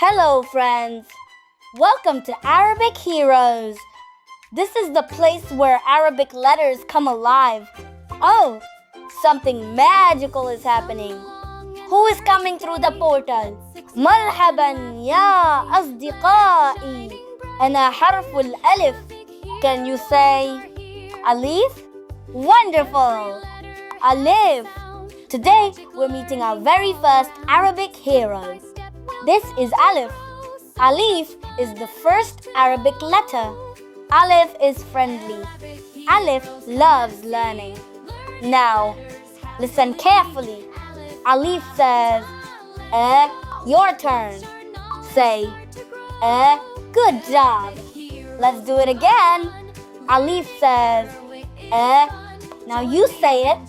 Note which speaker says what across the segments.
Speaker 1: Hello, friends. Welcome to Arabic Heroes. This is the place where Arabic letters come alive. Oh, something magical is happening. Who is coming through the portal? مرحبا يا أصدقائي. أنا حرف الألف. Can you say Alif? Wonderful. Alif. Today we're meeting our very first Arabic heroes. This is Alif. Alif is the first Arabic letter. Alif is friendly. Alif loves learning. Now, listen carefully. Alif says, your turn. Say, good job. Let's do it again. Alif says, now you say it.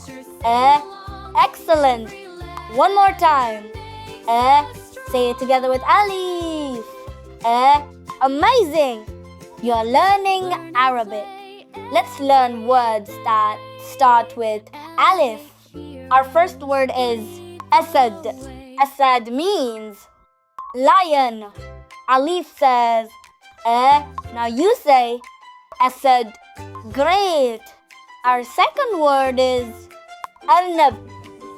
Speaker 1: Excellent. One more time. Say it together with Alif. Amazing. You're learning Arabic. Let's learn words that start with Alif. Our first word is Asad. Asad means lion. Alif says, now you say Asad. Great. Our second word is Arnab.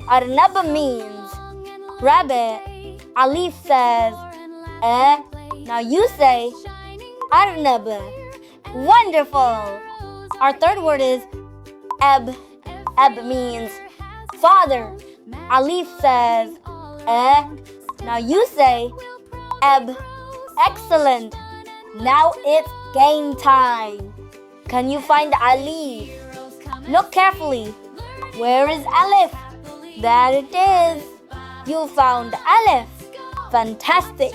Speaker 1: Arnab means rabbit. Alif says, now you say Arnab. Wonderful. Our third word is Ab. Ab means father. Alif says, now you say Ab. Excellent. Now it's game time. Can you find Alif? Look carefully. Where is Alif? There it is. You found Alif. Fantastic.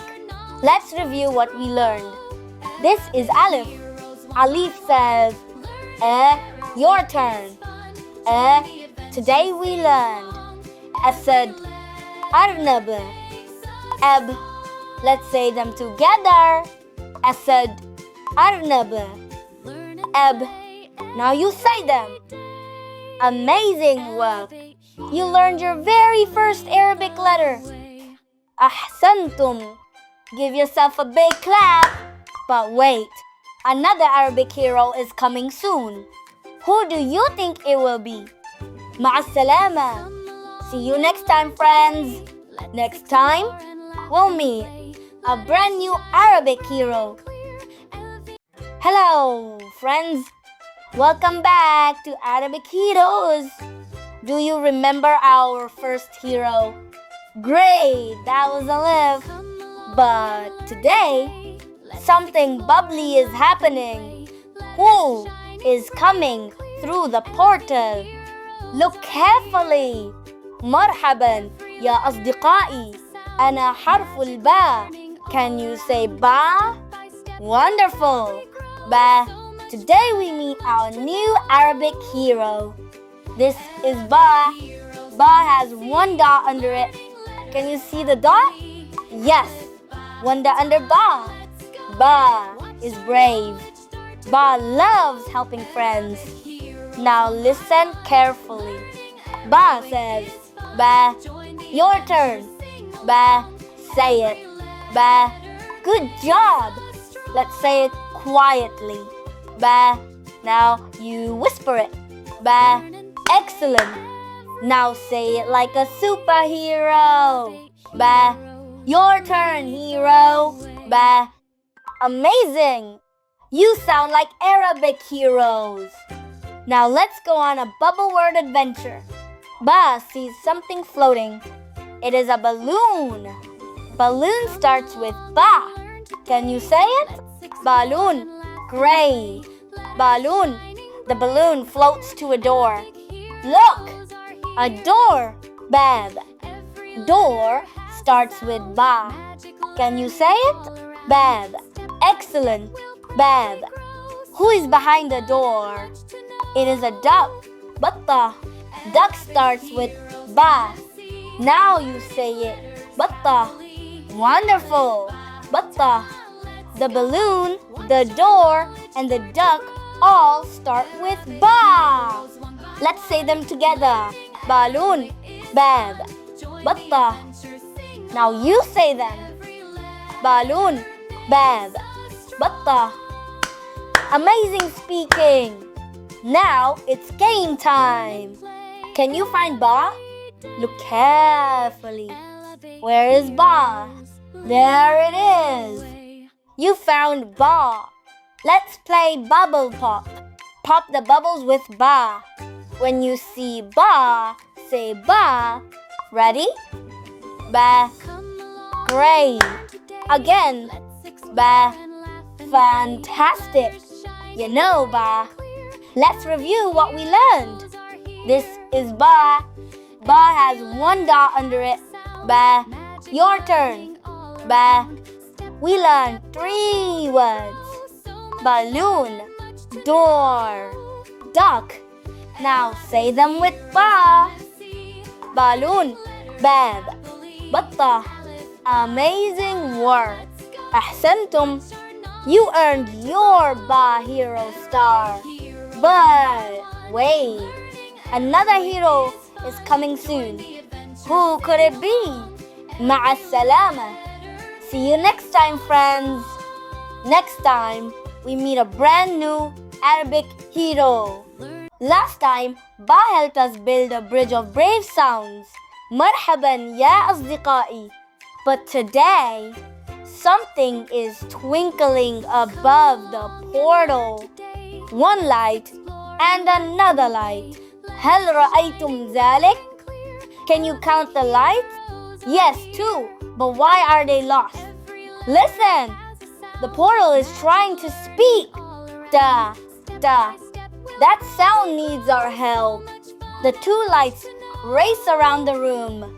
Speaker 1: Let's review what we learned. This is Alif. Alif says, your turn. Today we learned Asad, Arnab, Ab. Let's say them together. Asad, Arnab, Ab. Now you say them. Amazing work. You learned your very first Arabic letter. Ahsantum. Give yourself a big clap. But wait, another Arabic hero is coming soon. Who do you think it will be? Ma'a salama. See you next time, friends. Next time, we'll meet a brand new Arabic hero. Hello, friends. Welcome back to Arabic Heroes. Do you remember our first hero? Great, that was Alif. But today, something bubbly is happening. Who is coming through the portal? Look carefully. مرحبا يا أصدقائي. أنا حرف الباء. Can you say ba? Wonderful. Ba. Today we meet our new Arabic hero. This is Ba. Ba has one dot under it. Can you see the dot? Yes, one dot under Ba. Ba is brave. Ba loves helping friends. Now listen carefully. Ba says, Ba, your turn. Ba, say it. Ba, good job. Let's say it quietly. Ba, now you whisper it. Ba, excellent. Now say it like a superhero. Ba, your turn, hero. Ba, amazing. You sound like Arabic heroes. Now let's go on a bubble word adventure. Ba sees something floating. It is a balloon. Balloon starts with Ba. Can you say it? Balloon. Great. Balloon. The balloon floats to a door. Look! A door. Bab. Door starts with Ba. Can you say it? Bab. Excellent. Bab. Who is behind the door? It is a duck. Batta. Duck starts with Ba. Now you say it. Batta. Wonderful. Batta. The balloon, the door, and the duck all start with Ba. Let's say them together. Balloon, Bab, Batta. Now you say them. balloon, bab, batta. Amazing speaking. Now it's game time. Can you find ba? Look carefully. Where is ba? There it is. You found ba. Let's play bubble pop. Pop the bubbles with ba. When you see ba, say ba. Ready? Ba. Great. Again. Ba. Fantastic. You know ba. Let's review what we learned. This is ba. Ba has one dot under it. Ba. Your turn. Ba. We learned 3 words. Balloon, door, duck. Now say them with ba. Balloon, bab, batta. Amazing work. أحسنتم. You earned your Ba Hero star. But wait, another hero is coming soon. Who could it be? مع السلامة. See you next time, friends. Next time, we meet a brand new Arabic hero. Last time, Ba helped us build a bridge of brave sounds. مرحبا يا أصدقائي. But today, something is twinkling above the portal. One light and another light. هل رأيتم ذلك? Can you count the lights? Yes, 2. But why are they lost? Listen! The portal is trying to speak. Da, da. That sound needs our help. The 2 lights race around the room.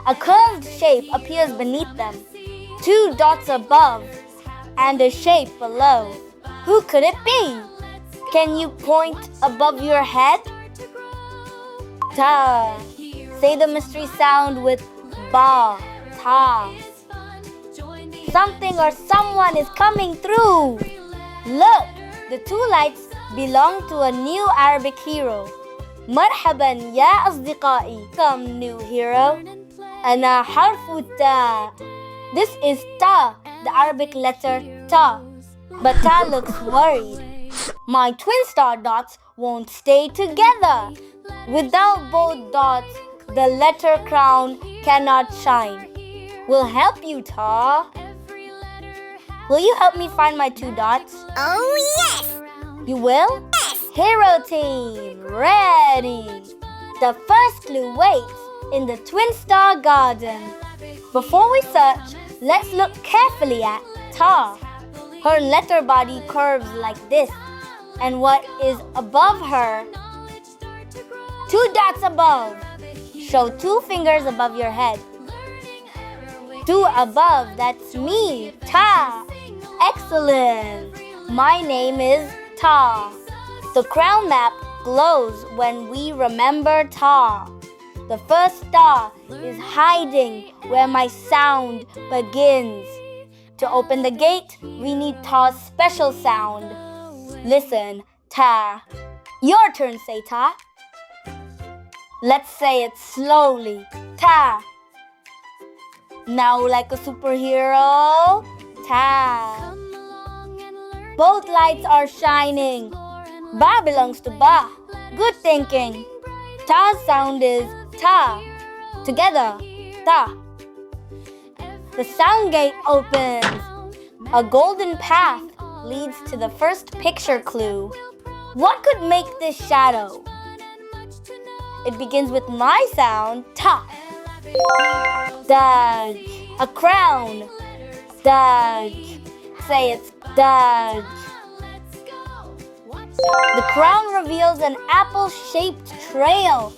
Speaker 1: A curved shape appears beneath them. 2 dots above and a shape below. Who could it be? Can you point above your head? Ta. Say the mystery sound with ba, ta. Something or someone is coming through. Look, the 2 lights belong to a new Arabic hero. مرحبا يا أصدقائي. Come, new hero. أنا حرف التاء. This is ta, the Arabic letter ta. But ta looks worried. My twin star dots won't stay together. Without both dots, the letter crown cannot shine. We'll help you, Ta. Will you help me find my 2 dots?
Speaker 2: Oh, yes!
Speaker 1: You will?
Speaker 2: Yes!
Speaker 1: Hero team, ready! The first clue waits in the Twin Star Garden. Before we search, let's look carefully at Ta. Her letter body curves like this. And what is above her? 2 dots above. Show 2 fingers above your head. 2 above, that's me, Ta. Excellent. My name is Ta. The crown map glows when we remember Ta. The first star is hiding where my sound begins. To open the gate, we need Ta's special sound. Listen, Ta. Your turn, say Ta. Let's say it slowly. Ta. Now like a superhero. Ta. Both lights are shining. Ba belongs to Ba. Good thinking. Ta's sound is Ta. Together. Ta. The sound gate opens. A golden path leads to the first picture clue. What could make this shadow? It begins with my sound, Ta. Dodge. A crown. Dodge. Say it's dodge. The crown reveals an apple-shaped trail.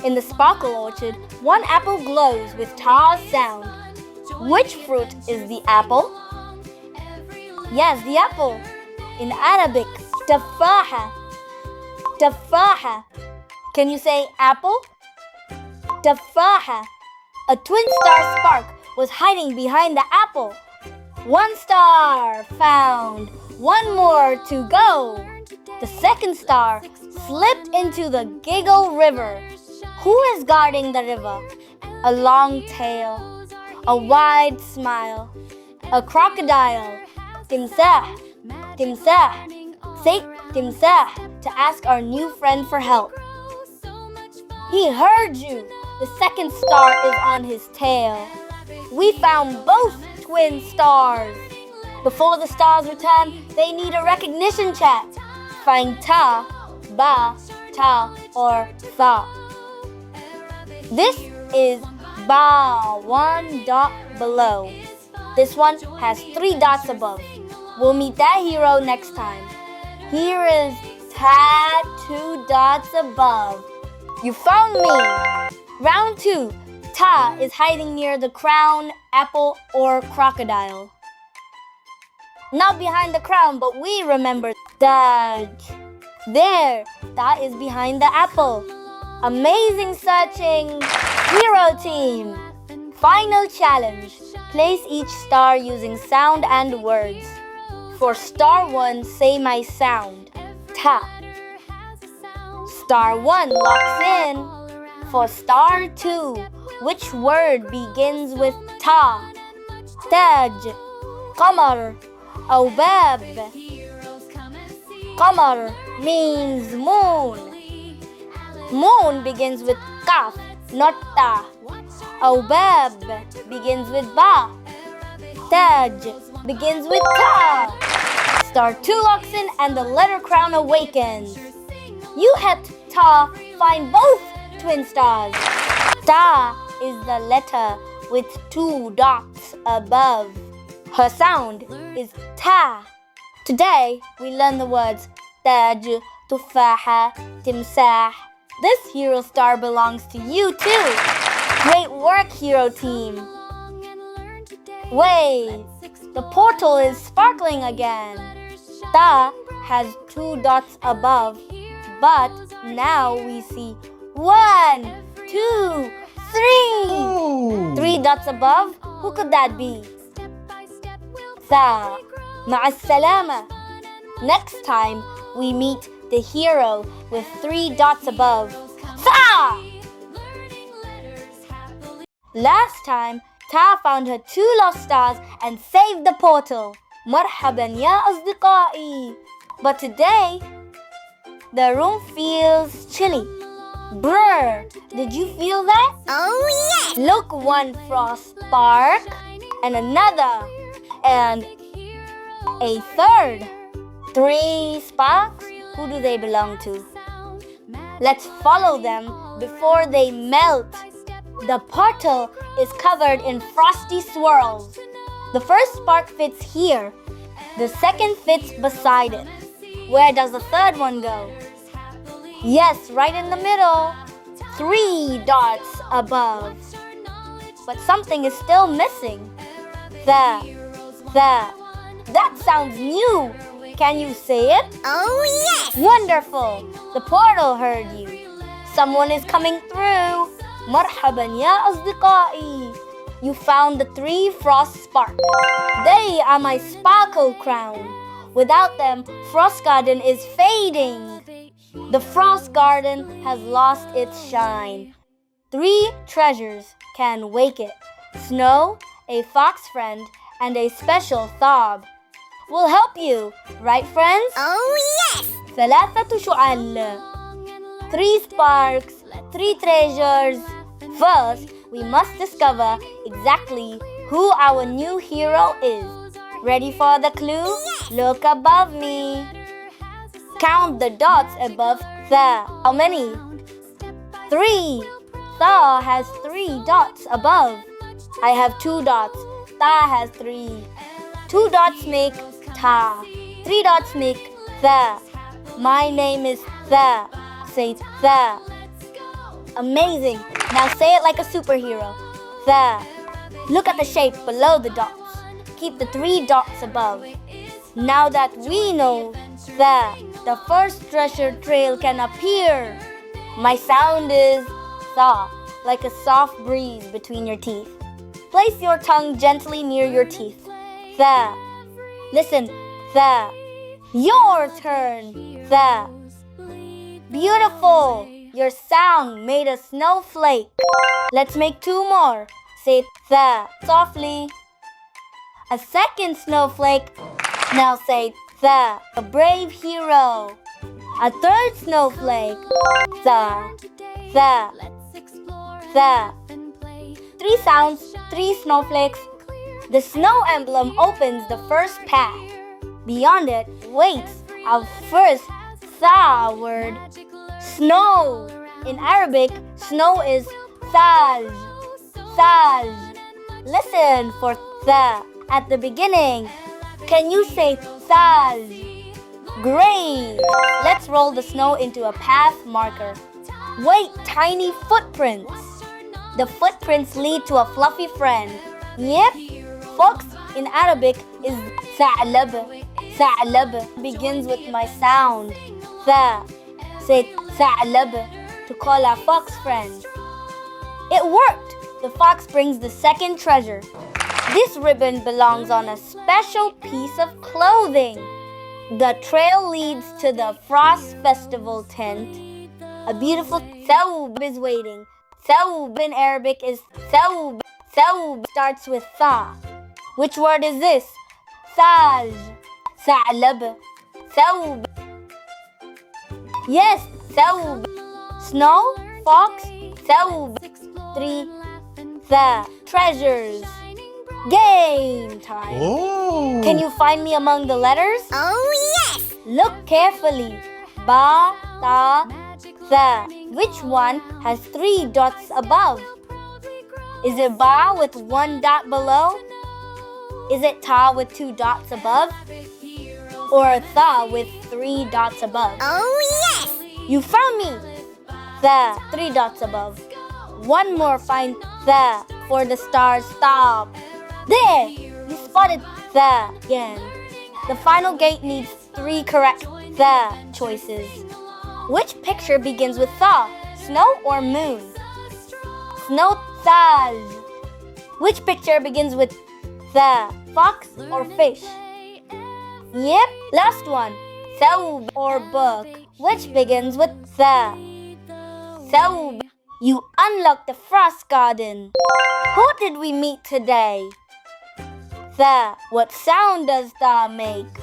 Speaker 1: In the sparkle orchard, one apple glows with Ta's sound. Which fruit is the apple? Yes, the apple. In Arabic, tafaha. Tafaha. Can you say apple? Tafaha. A twin star spark was hiding behind the apple. 1 star found. 1 more to go. The second star slipped into the Giggle River. Who is guarding the river? A long tail, a wide smile, A crocodile. Timsah. Timsah. Say timsah to ask our new friend for help. He heard you. The second star is on his tail. We found both twin stars. Before the stars return, they need a recognition check. Find ta, ba, ta, or tha. This is ba, 1 dot below. This one has 3 dots above. We'll meet that hero next time. Here is ta, 2 dots above. You found me! Round 2. Ta is hiding near the crown, apple, or crocodile. Not behind the crown, but we remember that. There, Ta is behind the apple. Amazing searching, hero team. Final challenge. Place each star using sound and words. For star 1, say my sound. Ta. Star 1 locks in. For star 2, which word begins with ta? Taj, qamar, أو باب. Qamar means moon. Moon begins with kaf, not ta. أو باب begins with ba. Taj begins with ta. Star 2 locks in and the letter crown awakens. You hit ta, find both twin stars. Ta is the letter with 2 dots above. Her sound is ta. Today we learn the words taj, tufaha, timsah. This hero star belongs to you too. Great work, hero team. Wait, the portal is sparkling again. Ta has 2 dots above, but now we see 1, 2, 3.
Speaker 2: Ooh.
Speaker 1: 3 dots above? Who could that be? Tha. مع السلامة. Next time we meet the hero with 3 dots above. Tha! Last time, Ta found her 2 lost stars and saved the portal. مرحبا يا أصدقائي. But today, the room feels chilly. Brr, did you feel that?
Speaker 2: Oh, yes!
Speaker 1: Look, 1 frost spark, and another, and a third. 3 sparks? Who do they belong to? Let's follow them before they melt. The portal is covered in frosty swirls. The first spark fits here. The second fits beside it. Where does the third one go? Yes, right in the middle. 3 dots above. But something is still missing. That sounds new. Can you say it?
Speaker 2: Oh, yes!
Speaker 1: Wonderful. The portal heard you. Someone is coming through. مرحبا يا أصدقائي. You found the 3 frost sparks. They are my sparkle crown. Without them, Frost Garden is fading. The Frost Garden has lost its shine. 3 treasures can wake it. Snow, a fox friend, and a special thob will help you, right friends?
Speaker 2: Oh, yes!
Speaker 1: 3 شعل. 3 sparks, 3 treasures. First, we must discover exactly who our new hero is. Ready for the clue? Look above me. Count the dots above Tha. How many? 3. Tha has 3 dots above. I have 2 dots. Tha has 3. 2 dots make Ta. 3 dots make Tha. My name is Tha. Say Tha. Amazing. Now say it like a superhero. Tha. Look at the shape below the dots. Keep the 3 dots above. Now that we know Tha, the first treasure trail can appear. My sound is Tha, like a soft breeze between your teeth. Place your tongue gently near your teeth. Tha. Listen. Tha. Your turn. Tha. Beautiful. Your sound made a snowflake. Let's make 2 more. Say Tha softly. a second snowflake. Now say the, a brave hero. A third snowflake. The. Three sounds, three snowflakes. The snow emblem opens the first path. Beyond it waits our first tha word, snow. In Arabic, snow is thaj. Listen for the at the beginning. Can you say thaj? Great! Let's roll the snow into a path marker. Wait, tiny footprints. The footprints lead to a fluffy friend. Yep, fox in Arabic is ثعلب. Begins with my sound. Tha. Say ثعلب to call our fox friend. It worked! The fox brings the second treasure. This ribbon belongs on a special piece of clothing. The trail leads to the Frost Festival tent. A beautiful thawb is waiting. Thawb in Arabic is thawb. Thawb starts with tha. Which word is this? Thaj. Tha'lab. Thawb. Yes, thawb. Snow, fox, thawb. 3. The treasures. Game time.
Speaker 2: Oh.
Speaker 1: Can you find me among the letters?
Speaker 2: Oh, yes.
Speaker 1: Look carefully. Ba, ta, tha. Which one has 3 dots above? Is it ba with 1 dot below? Is it ta with 2 dots above? Or tha with 3 dots above?
Speaker 2: Oh, yes.
Speaker 1: You found me. The 3 dots above. One more find the for the stars stop. There, you spotted the again. The final gate needs 3 correct the choices. Which picture begins with tha? Snow or moon? Snow thaj. Which picture begins with the? Fox or fish? Yep, last one. Thawb or book. Which begins with the? Thawb. You unlocked the frost garden. Who did we meet today? The. What sound does the make?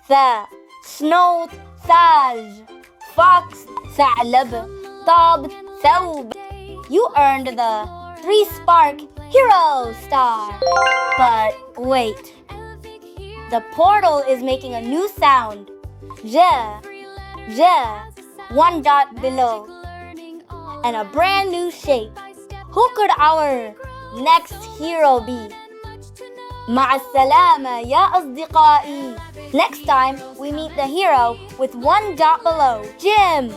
Speaker 1: The. Snow thaj. Fox ثعلب. Thawb thawb. You earned the 3 spark hero star. But wait. The portal is making a new sound. Ja. 1 dot below. And a brand new shape. Who could our next hero be? مع السلامة يا أصدقائي. Next time we meet the hero with 1 dot below, Jim.